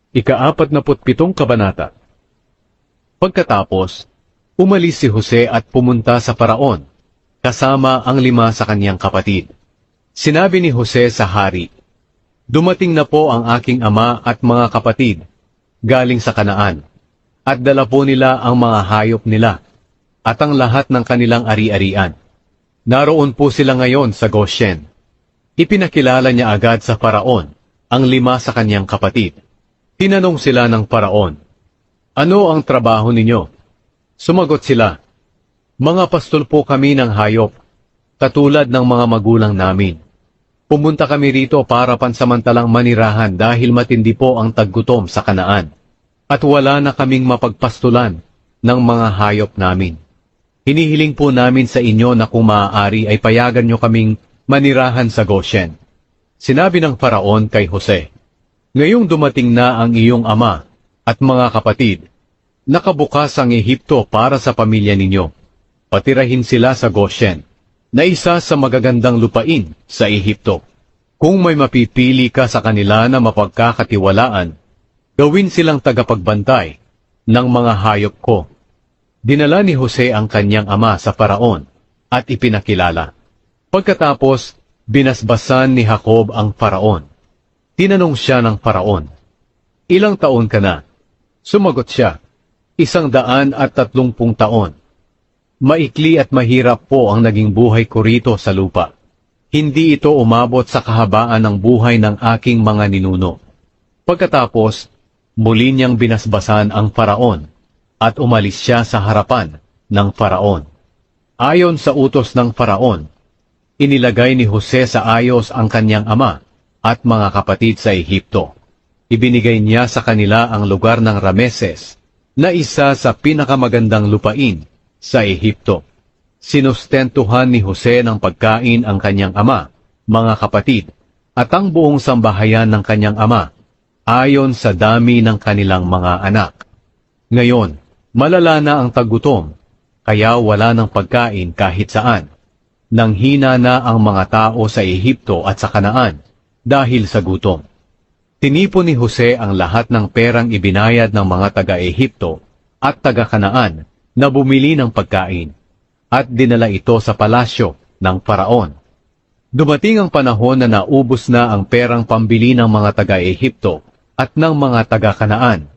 Ika-47 kabanata. Pagkatapos, umalis si Jose at pumunta sa Paraon, kasama ang 5 sa kanyang kapatid. Sinabi ni Jose sa hari, "Dumating na po ang aking ama at mga kapatid, galing sa Kanaan, at dala po nila ang mga hayop nila, at ang lahat ng kanilang ari-arian. Naroon po sila ngayon sa Goshen." Ipinakilala niya agad sa Paraon ang 5 sa kanyang kapatid. Tinanong sila ng Paraon, "Ano ang trabaho ninyo?" Sumagot sila, "Mga pastol po kami ng hayop, katulad ng mga magulang namin. Pumunta kami rito para pansamantalang manirahan dahil matindi po ang taggutom sa Kanaan, at wala na kaming mapagpastulan ng mga hayop namin. Hinihiling po namin sa inyo na kung maaari ay payagan nyo kaming manirahan sa Goshen." Sinabi ng Paraon kay Jose, "Ngayong dumating na ang iyong ama at mga kapatid, nakabukas ang Ehipto para sa pamilya ninyo. Patirahin sila sa Goshen, na isa sa magagandang lupain sa Ehipto. Kung may mapipili ka sa kanila na mapagkakatiwalaan, gawin silang tagapagbantay ng mga hayop ko." Dinala ni Jose ang kanyang ama sa Paraon at ipinakilala. Pagkatapos, binasbasan ni Jacob ang Paraon. Tinanong siya ng Paraon, "Ilang taon ka na?" Sumagot siya, 130 taon. "Maikli at mahirap po ang naging buhay ko rito sa lupa. Hindi ito umabot sa kahabaan ng buhay ng aking mga ninuno." Pagkatapos, muli niyang binasbasan ang Paraon at umalis siya sa harapan ng Paraon. Ayon sa utos ng Paraon, inilagay ni Jose sa ayos ang kanyang ama at mga kapatid sa Ehipto. Ibinigay niya sa kanila ang lugar ng Rameses, na isa sa pinakamagandang lupain sa Ehipto. Sinustentuhan ni Jose ng pagkain ang kanyang ama, mga kapatid, at ang buong sambahayan ng kanyang ama, ayon sa dami ng kanilang mga anak. Ngayon, malala na ang taggutom, kaya wala ng pagkain kahit saan. Nanghina na ang mga tao sa Ehipto at sa Kanaan, dahil sa gutom. Tinipon ni Jose ang lahat ng perang ibinayad ng mga taga-Ehipto at taga-Kanaan na bumili ng pagkain, at dinala ito sa palasyo ng Paraon. Dumating ang panahon na naubos na ang perang pambili ng mga taga-Ehipto at ng mga taga-Kanaan.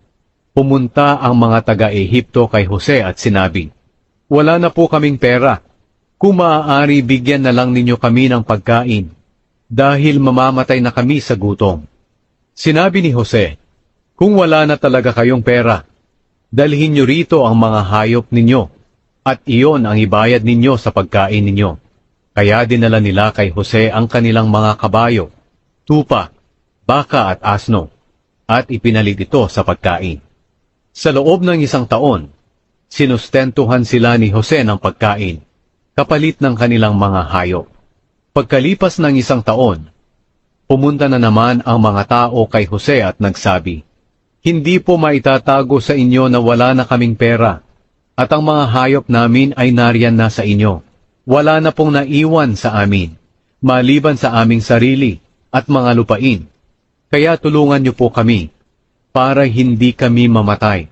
Pumunta ang mga taga-Ehipto kay Jose at sinabi, "Wala na po kaming pera. Kung maaari, bigyan na lang ninyo kami ng pagkain, dahil mamamatay na kami sa gutom." Sinabi ni Jose, "Kung wala na talaga kayong pera, dalhin nyo rito ang mga hayop ninyo, at iyon ang ibayad ninyo sa pagkain ninyo." Kaya dinala nila kay Jose ang kanilang mga kabayo, tupa, baka at asno, at ipinalit ito sa pagkain. Sa loob ng 1 taon, sinustentuhan sila ni Jose ng pagkain, kapalit ng kanilang mga hayop. Pagkalipas ng 1 taon, pumunta na naman ang mga tao kay Jose at nagsabi, "Hindi po maitatago sa inyo na wala na kaming pera, at ang mga hayop namin ay nariyan na sa inyo. Wala na pong naiwan sa amin, maliban sa aming sarili at mga lupain. Kaya tulungan niyo po kami, para hindi kami mamatay,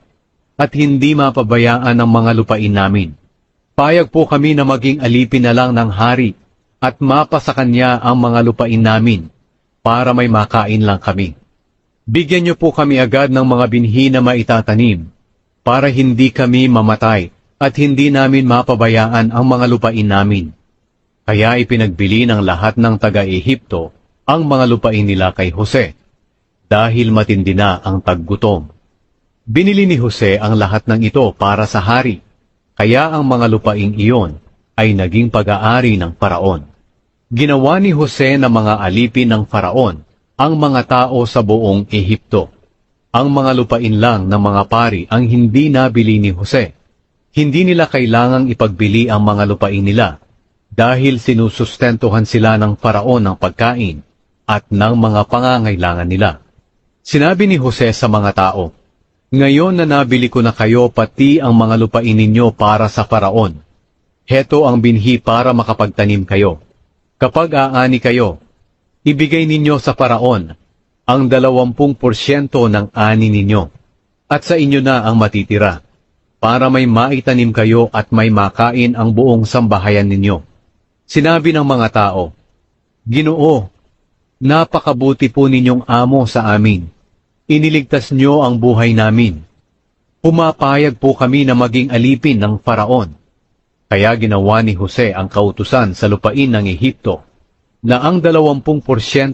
at hindi mapabayaan ang mga lupain namin. Payag po kami na maging alipin na lang ng hari, at mapa sa kanya ang mga lupain namin, para may makain lang kami. Bigyan niyo po kami agad ng mga binhi na maitatanim, para hindi kami mamatay at hindi namin mapabayaan ang mga lupain namin." Kaya ipinagbili ng lahat ng taga-Ehipto ang mga lupain nila kay Jose, dahil matindi na ang taggutom. Binili ni Jose ang lahat ng ito para sa hari, kaya ang mga lupaing iyon ay naging pag-aari ng Paraon. Ginawa ni Jose na mga alipin ng Paraon ang mga tao sa buong Ehipto. Ang mga lupain lang ng mga pari ang hindi nabili ni Jose. Hindi nila kailangang ipagbili ang mga lupain nila, dahil sinusustentuhan sila ng Paraon ng pagkain at ng mga pangangailangan nila. Sinabi ni Jose sa mga tao, "Ngayon na nabili ko na kayo pati ang mga lupain ninyo para sa Paraon. Heto ang binhi para makapagtanim kayo. Kapag aani kayo, ibigay ninyo sa Paraon ang 20% ng ani ninyo, at sa inyo na ang matitira, para may maitanim kayo at may makain ang buong sambahayan ninyo. Sinabi ng mga tao, Ginoo, napakabuti po ninyong amo sa amin. Iniligtas niyo ang buhay namin. Pumapayag po kami na maging alipin ng Faraon. Kaya ginawa ni Jose ang kautusan sa lupain ng Ehipto, na ang 20%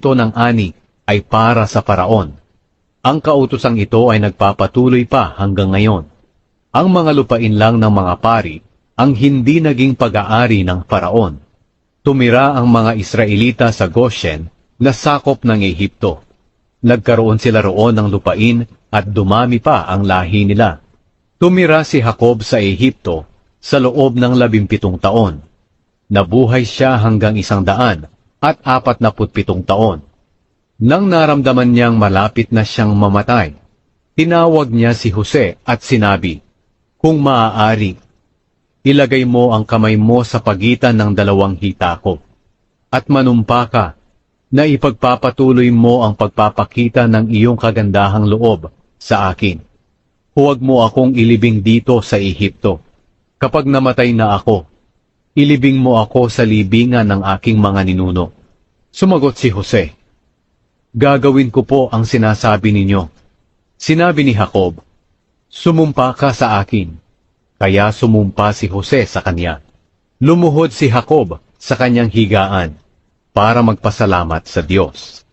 ng ani ay para sa Faraon. Ang kautusang ito ay nagpapatuloy pa hanggang ngayon. Ang mga lupain lang ng mga pari ang hindi naging pag-aari ng Faraon. Tumira ang mga Israelita sa Goshen na sakop ng Ehipto. Nagkaroon sila roon ng lupain at dumami pa ang lahi nila. Tumira si Jacob sa Ehipto sa loob ng 17 taon. Nabuhay siya hanggang 147 taon. Nang naramdaman niyang malapit na siyang mamatay, tinawag niya si Jose at sinabi, Kung maaari, ilagay mo ang kamay mo sa pagitan ng 2 hita ko, at manumpa ka na ipagpapatuloy mo ang pagpapakita ng iyong kagandahang loob sa akin. Huwag mo akong ilibing dito sa Ehipto. Kapag namatay na ako, ilibing mo ako sa libingan ng aking mga ninuno. Sumagot si Jose, Gagawin ko po ang sinasabi ninyo. Sinabi ni Jacob, Sumumpa ka sa akin. Kaya sumumpa si Jose sa kanya. Lumuhod si Jacob sa kanyang higaan para magpasalamat sa Diyos.